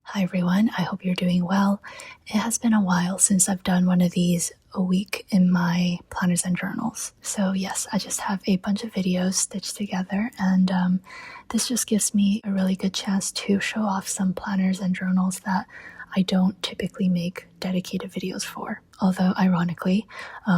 Hi everyone, I hope you're doing well. It has been a while since I've done one of these a week in my planners and journals. So yes, I just have a bunch of videos stitched together, and this just gives me a really good chance to show off some planners and journals that I don't typically make dedicated videos for. Although ironically,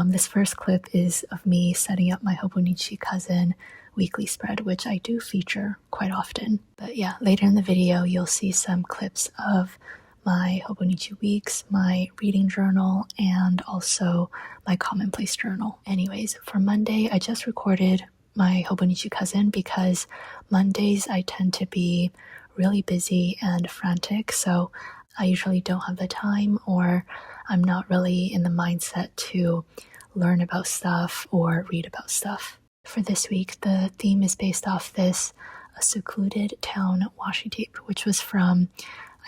this first clip is of me setting up my Hobonichi Cousin weekly spread, which I do feature quite often. But yeah, later in the video you'll see some clips of my Hobonichi weeks, my reading journal, and also my Commonplace journal. Anyways, for Monday I just recorded my Hobonichi Cousin because Mondays I tend to be really busy and frantic, so I usually don't have the time, or I'm not really in the mindset to learn about stuff or read about stuff. For this week, the theme is based off this A Secluded Town washi tape, which was from,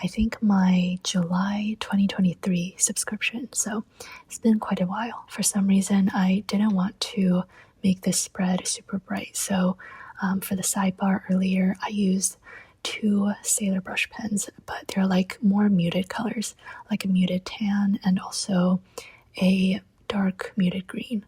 I think, my July 2023 subscription, so it's been quite a while. For some reason, I didn't want to make this spread super bright, so for the sidebar earlier, I used 2 Sailor brush pens, but they're like more muted colors, like a muted tan and also a dark muted green.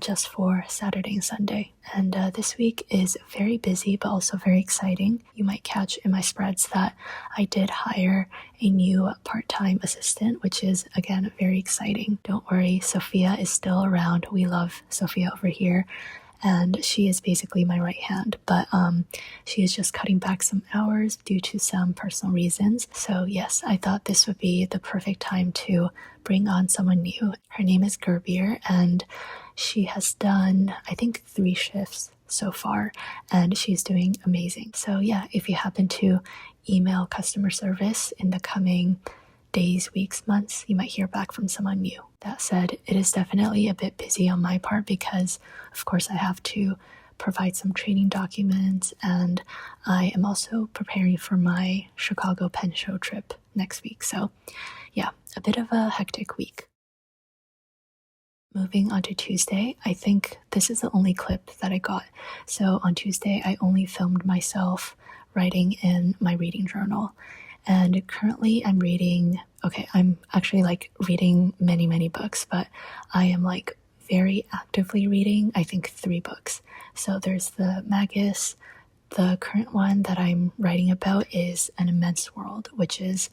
Just for Saturday and Sunday. And this week is very busy but also very exciting. You might catch in my spreads that I did hire a new part-time assistant, which is again very exciting. Don't worry, Sophia is still around. We love Sophia over here, and she is basically my right hand, but she is just cutting back some hours due to some personal reasons. So yes, I thought this would be the perfect time to bring on someone new. Her name is Gerbir, and she has done, I think, 3 shifts so far, and she's doing amazing. So yeah, if you happen to email customer service in the coming days, weeks, months, you might hear back from someone new. That said, it is definitely a bit busy on my part because, of course, I have to provide some training documents, and I am also preparing for my Chicago pen show trip next week. So yeah, a bit of a hectic week. Moving on to Tuesday, I think this is the only clip that I got. So on Tuesday, I only filmed myself writing in my reading journal. And currently I'm reading, I'm actually like reading many books, but I am like very actively reading, I think 3 books. So there's the Magus. The current one that I'm writing about is An Immense World, which is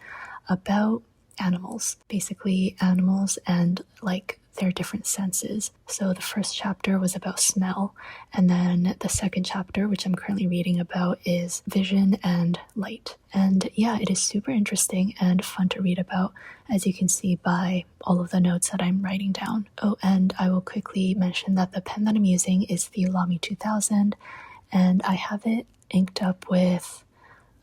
about animals, basically animals and like their different senses. So the first chapter was about smell, and then the second chapter, which I'm currently reading about, is vision and light. And yeah, it is super interesting and fun to read about, as you can see by all of the notes that I'm writing down. Oh, and I will quickly mention that the pen that I'm using is the Lamy 2000, and I have it inked up with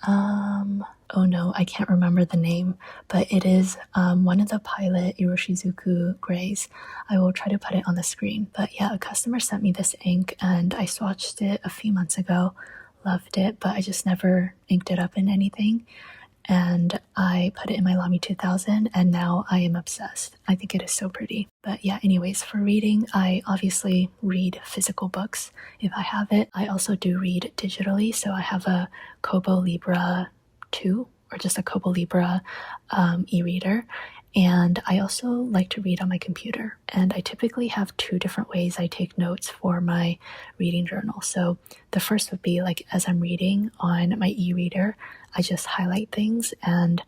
oh no, I can't remember the name, but it is one of the Pilot Iroshizuku grays. I will try to put it on the screen. But yeah, a customer sent me this ink and I swatched it a few months ago, loved it, but I just never inked it up in anything. And I put it in my Lamy 2000 and now I am obsessed. I think it is so pretty. But yeah, anyways, for reading, I obviously read physical books if I have it. I also do read digitally, so I have a Kobo Libra 2 or just a Kobo Libra e-reader. And I also like to read on my computer. And I typically have 2 different ways I take notes for my reading journal. So the first would be like as I'm reading on my e-reader, I just highlight things, and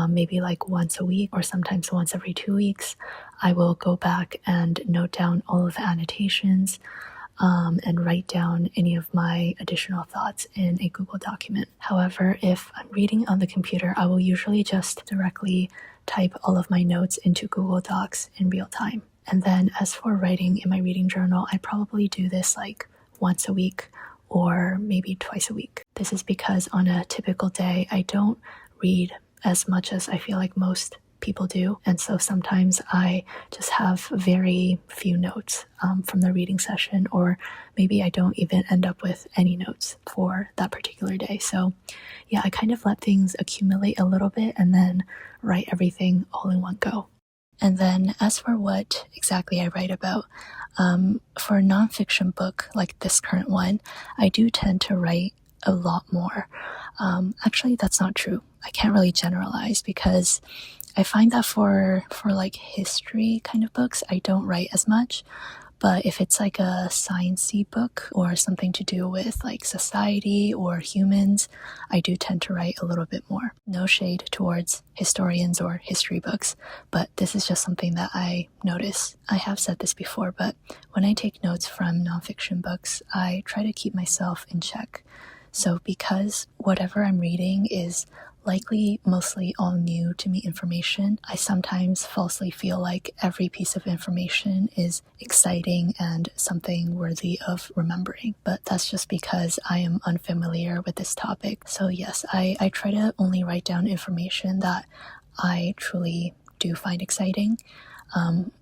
maybe like once a week or sometimes once every 2 weeks, I will go back and note down all of the annotations and write down any of my additional thoughts in a Google document. However, if I'm reading on the computer, I will usually just directly type all of my notes into Google Docs in real time. And then as for writing in my reading journal, I probably do this like once a week or maybe twice a week. This is because on a typical day, I don't read as much as I feel like most people do. And so sometimes I just have very few notes from the reading session, or maybe I don't even end up with any notes for that particular day. So yeah, I kind of let things accumulate a little bit and then write everything all in one go. And then as for what exactly I write about, for a nonfiction book like this current one, I do tend to write a lot more. Actually, that's not true. I can't really generalize because I find that for like history kind of books, I don't write as much. But if it's like a science-y book or something to do with like society or humans, I do tend to write a little bit more. No shade towards historians or history books, but this is just something that I notice. I have said this before, but when I take notes from nonfiction books, I try to keep myself in check. So because whatever I'm reading is likely mostly all new to me information, I sometimes falsely feel like every piece of information is exciting and something worthy of remembering. But that's just because I am unfamiliar with this topic. So yes, I try to only write down information that I truly do find exciting.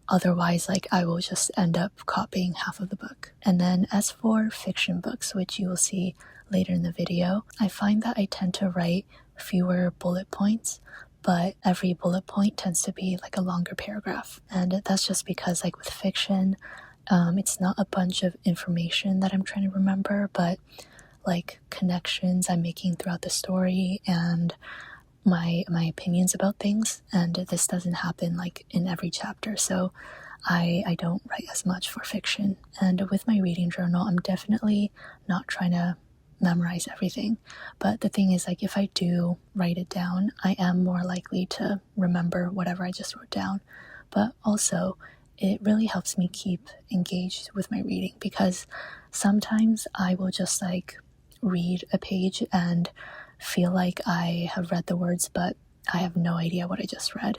Otherwise, like, I will just end up copying half of the book. And then as for fiction books, which you will see later in the video, I find that I tend to write fewer bullet points, but every bullet point tends to be like a longer paragraph. And that's just because, like, with fiction, it's not a bunch of information that I'm trying to remember, but like connections I'm making throughout the story and my opinions about things. And this doesn't happen like in every chapter, so I don't write as much for fiction. And with my reading journal, I'm definitely not trying to memorize everything, but the thing is, like, if I do write it down, I am more likely to remember whatever I just wrote down. But also, it really helps me keep engaged with my reading, because sometimes I will just like read a page and feel like I have read the words, but I have no idea what I just read,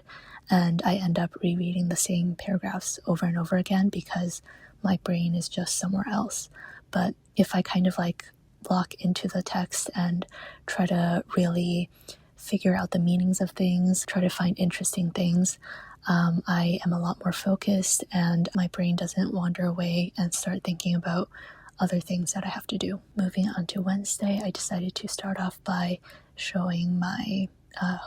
and I end up rereading the same paragraphs over and over again because my brain is just somewhere else. But if I kind of like lock into the text and try to really figure out the meanings of things, try to find interesting things, I am a lot more focused and my brain doesn't wander away and start thinking about other things that I have to do. Moving on to Wednesday, I decided to start off by showing my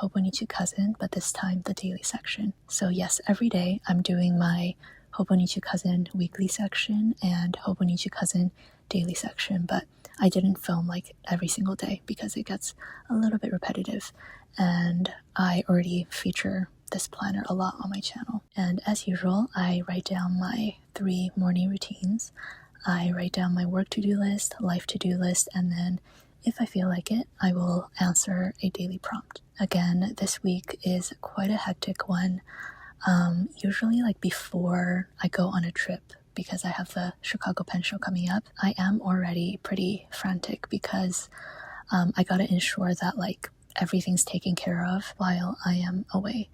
Hobonichi Cousin, but this time the daily section. So yes, every day I'm doing my Hobonichi Cousin weekly section and Hobonichi Cousin daily section, but I didn't film like every single day because it gets a little bit repetitive, and I already feature this planner a lot on my channel. And as usual, I write down my 3 morning routines. I write down my work to-do list, life to-do list, and then if I feel like it, I will answer a daily prompt. Again, this week is quite a hectic one. Usually like before I go on a trip, because I have the Chicago Pen Show coming up, I am already pretty frantic because I gotta ensure that like everything's taken care of while I am away.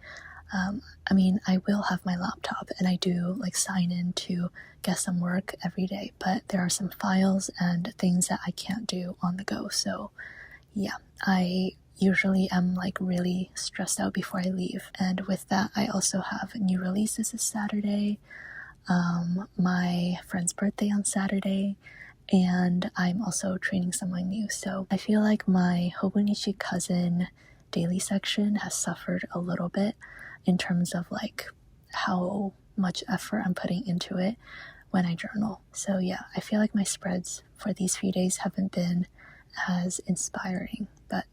I mean, I will have my laptop and I do like sign in to get some work every day, but there are some files and things that I can't do on the go. So yeah, I usually am like really stressed out before I leave. And with that, I also have new releases this Saturday, my friend's birthday on Saturday, and I'm also training someone new. So I feel like my Hobonichi Cousin daily section has suffered a little bit in terms of like how much effort I'm putting into it when I journal. So yeah, I feel like my spreads for these few days haven't been as inspiring, but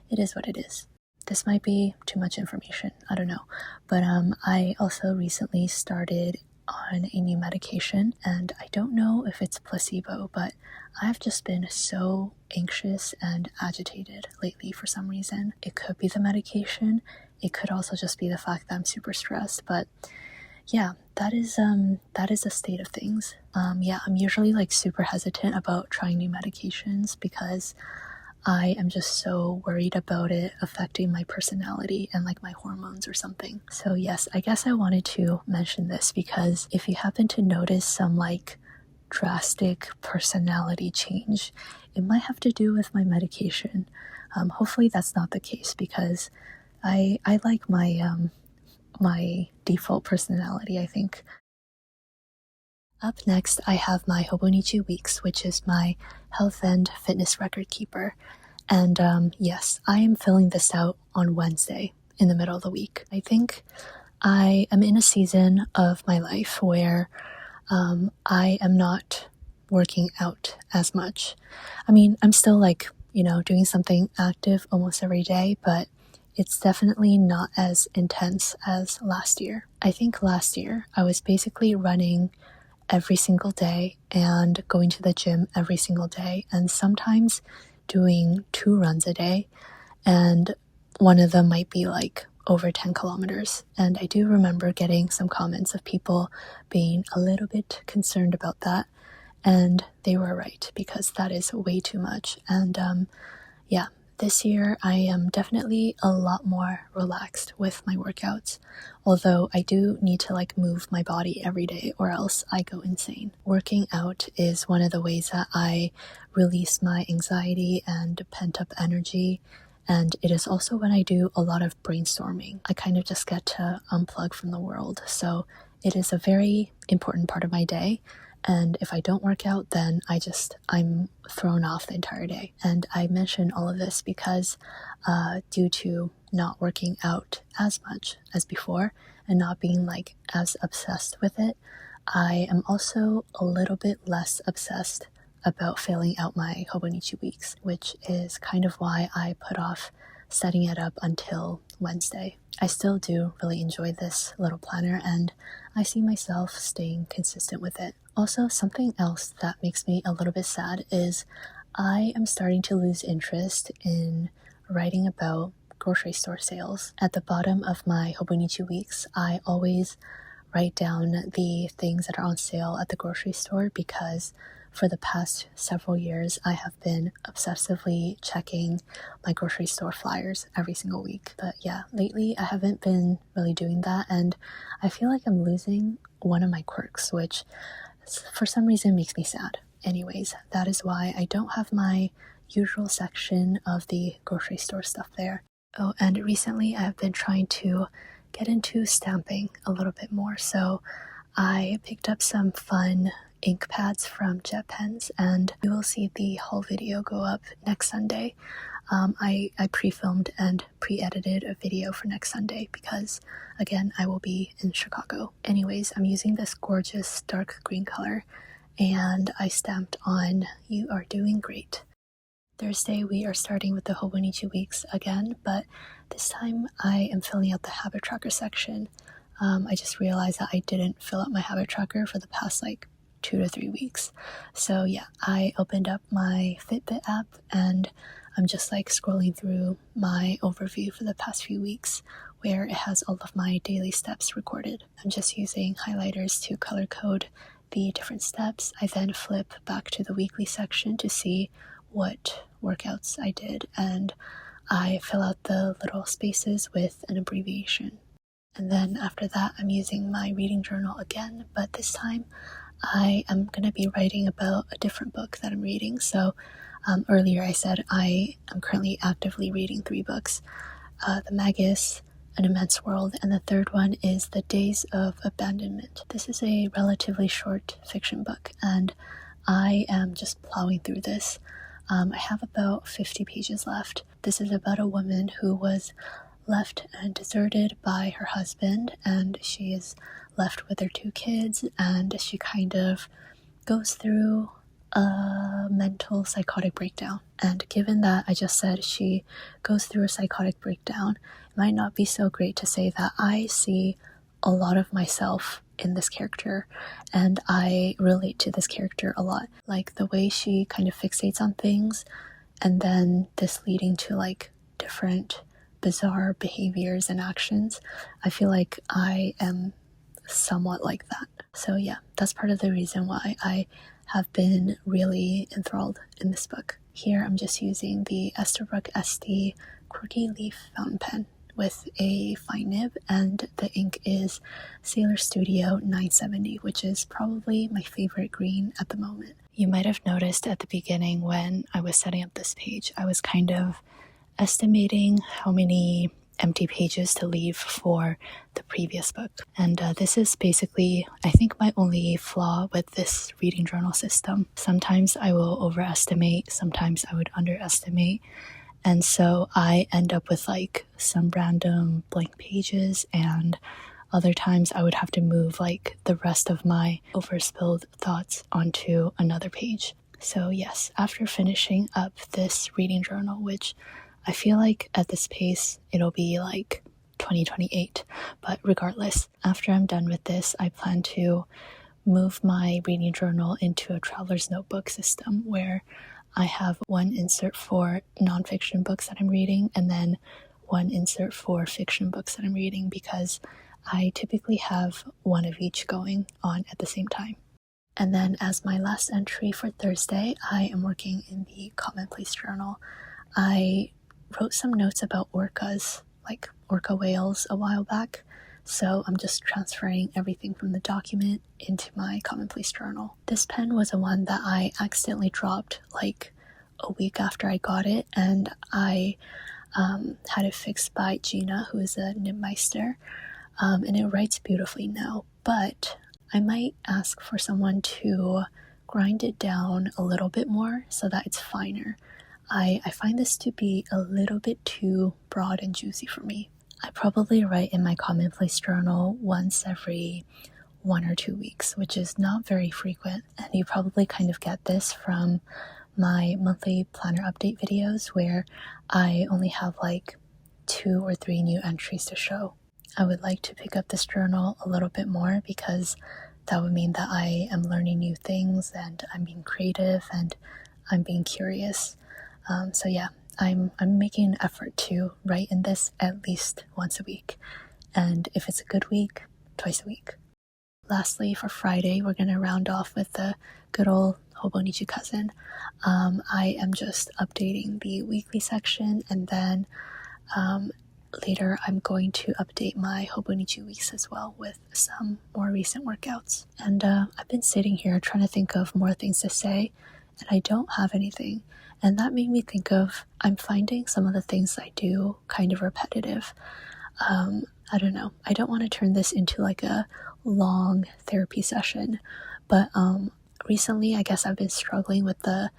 it is what it is. This might be too much information, I don't know. But I also recently started on a new medication, and I don't know if it's placebo, but I've just been so anxious and agitated lately for some reason. It could be the medication, it could also just be the fact that I'm super stressed, but yeah, that is a state of things. Yeah, I'm usually like super hesitant about trying new medications because I am just so worried about it affecting my personality and like my hormones or something. So yes, I guess I wanted to mention this because if you happen to notice some like drastic personality change, it might have to do with my medication. Hopefully that's not the case because I like my my default personality, I think. Up next, I have my Hobonichi Weeks, which is my health and fitness record keeper. And yes, I am filling this out on Wednesday in the middle of the week. I think I am in a season of my life where I am not working out as much. I mean, I'm still like, you know, doing something active almost every day, but it's definitely not as intense as last year. I think last year I was basically running every single day and going to the gym every single day, and sometimes doing 2 runs a day, and one of them might be like over 10 kilometers. And I do remember getting some comments of people being a little bit concerned about that, and they were right, because that is way too much. And yeah, this year I am definitely a lot more relaxed with my workouts, although I do need to like move my body every day or else I go insane. Working out is one of the ways that I release my anxiety and pent up energy, and it is also when I do a lot of brainstorming. I kind of just get to unplug from the world, so it is a very important part of my day. And if I don't work out, then I'm thrown off the entire day. And I mention all of this because due to not working out as much as before and not being like as obsessed with it, I am also a little bit less obsessed about filling out my Hobonichi weeks, which is kind of why I put off setting it up until Wednesday. I still do really enjoy this little planner, and I see myself staying consistent with it. Also, something else that makes me a little bit sad is I am starting to lose interest in writing about grocery store sales. At the bottom of my Hobonichi weeks, I always write down the things that are on sale at the grocery store, because for the past several years, I have been obsessively checking my grocery store flyers every single week. But yeah, lately I haven't been really doing that, and I feel like I'm losing one of my quirks, which for some reason makes me sad. Anyways, that is why I don't have my usual section of the grocery store stuff there. Oh, and recently I've been trying to get into stamping a little bit more, so I picked up some fun ink pads from Jet Pens, and you will see the haul video go up next Sunday. I pre-filmed and pre-edited a video for next Sunday because, again, I will be in Chicago. Anyways, I'm using this gorgeous dark green color, and I stamped on "You are doing great." Thursday, we are starting with the Hobonichi weeks again, but this time I am filling out the habit tracker section. I just realized that I didn't fill out my habit tracker for the past 2 to 3 weeks. So yeah, I opened up my Fitbit app and I'm just scrolling through my overview for the past few weeks, where it has all of my daily steps recorded. I'm just using highlighters to color code the different steps. I then flip back to the weekly section to see what workouts I did, and I fill out the little spaces with an abbreviation. And then after that, I'm using my reading journal again, but this time I am going to be writing about a different book that I'm reading. So earlier I said I am currently actively reading 3 books, The Magus, An Immense World, and the third one is The Days of Abandonment. This is a relatively short fiction book, and I am just plowing through this. I have about 50 pages left. This is about a woman who was left and deserted by her husband, and she is left with her 2 kids, and she kind of goes through a mental psychotic breakdown. And given that I just said she goes through a psychotic breakdown, it might not be so great to say that I see a lot of myself in this character, and I relate to this character a lot. The way she kind of fixates on things, and then this leading to different bizarre behaviors and actions. I feel like I am somewhat like that. So yeah, that's part of the reason why I have been really enthralled in this book. Here I'm just using the Esterbrook SD Quirky Leaf fountain pen with a fine nib, and the ink is Sailor Studio 970, which is probably my favorite green at the moment. You might have noticed at the beginning when I was setting up this page, I was kind of estimating how many empty pages to leave for the previous book. And this is basically, I think, my only flaw with this reading journal system. Sometimes I will overestimate, sometimes I would underestimate. And so I end up with some random blank pages, and other times I would have to move the rest of my overspilled thoughts onto another page. So yes, after finishing up this reading journal, which I feel like at this pace it'll be like 2028, but regardless, after I'm done with this, I plan to move my reading journal into a traveler's notebook system where I have one insert for nonfiction books that I'm reading and then one insert for fiction books that I'm reading, because I typically have one of each going on at the same time. And then as my last entry for Thursday, I am working in the Commonplace journal. I wrote some notes about orcas, like orca whales, a while back, so I'm just transferring everything from the document into my Commonplace journal. This pen was a one that I accidentally dropped like a week after I got it, and I had it fixed by Gina, who is a nibmeister, and it writes beautifully now, but I might ask for someone to grind it down a little bit more so that it's finer. I find this to be a little bit too broad and juicy for me. I probably write in my Commonplace journal once every 1 or 2 weeks, which is not very frequent, and you probably kind of get this from my monthly planner update videos where I only have like 2 or 3 new entries to show. I would like to pick up this journal a little bit more because that would mean that I am learning new things and I'm being creative and I'm being curious. So yeah, I'm making an effort to write in this at least once a week, and if it's a good week, twice a week. Lastly, for Friday, we're going to round off with the good old Hobonichi Cousin. I am just updating the weekly section, and then later I'm going to update my Hobonichi weeks as well with some more recent workouts. And I've been sitting here trying to think of more things to say, and I don't have anything. And that made me think of, I'm finding some of the things I do kind of repetitive. I don't know. I don't want to turn this into like a long therapy session, but recently I guess I've been struggling with the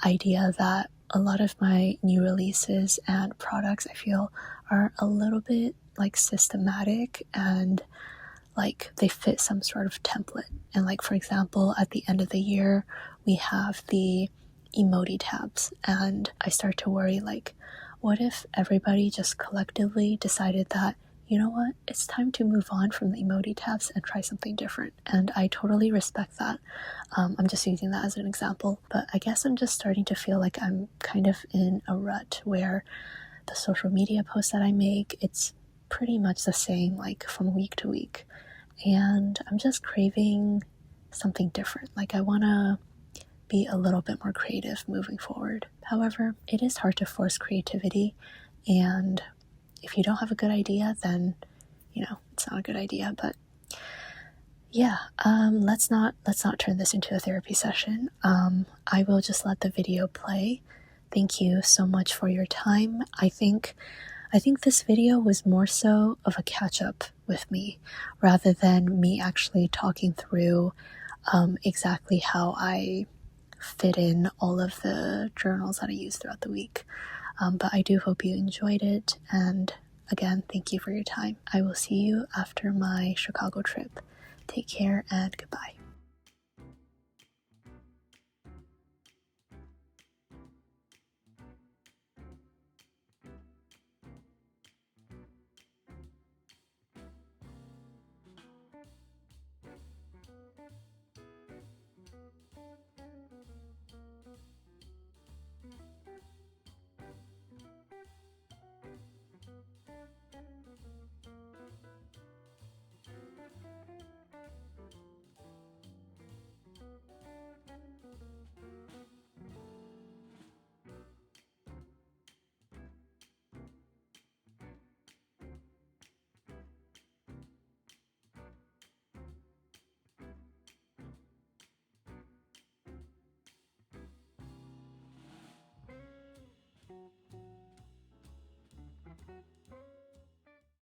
idea that a lot of my new releases and products I feel are a little bit like systematic and like they fit some sort of template. And like, for example, at the end of the year, we have the emoji tabs, and I start to worry, like, what if everybody just collectively decided that, you know what, it's time to move on from the emoji tabs and try something different? And I totally respect that. I'm just using that as an example, but I guess I'm just starting to feel like I'm kind of in a rut where the social media posts that I make, it's pretty much the same like from week to week, and I'm just craving something different. Like, I want to be a little bit more creative moving forward. However, it is hard to force creativity, and if you don't have a good idea, then it's not a good idea. But yeah, let's not turn this into a therapy session. I will just let the video play. Thank you so much for your time. I think this video was more so of a catch-up with me rather than me actually talking through exactly how I fit in all of the journals that I use throughout the week. But I do hope you enjoyed it, and again, thank you for your time. I will see you after my Chicago trip. Take care and goodbye.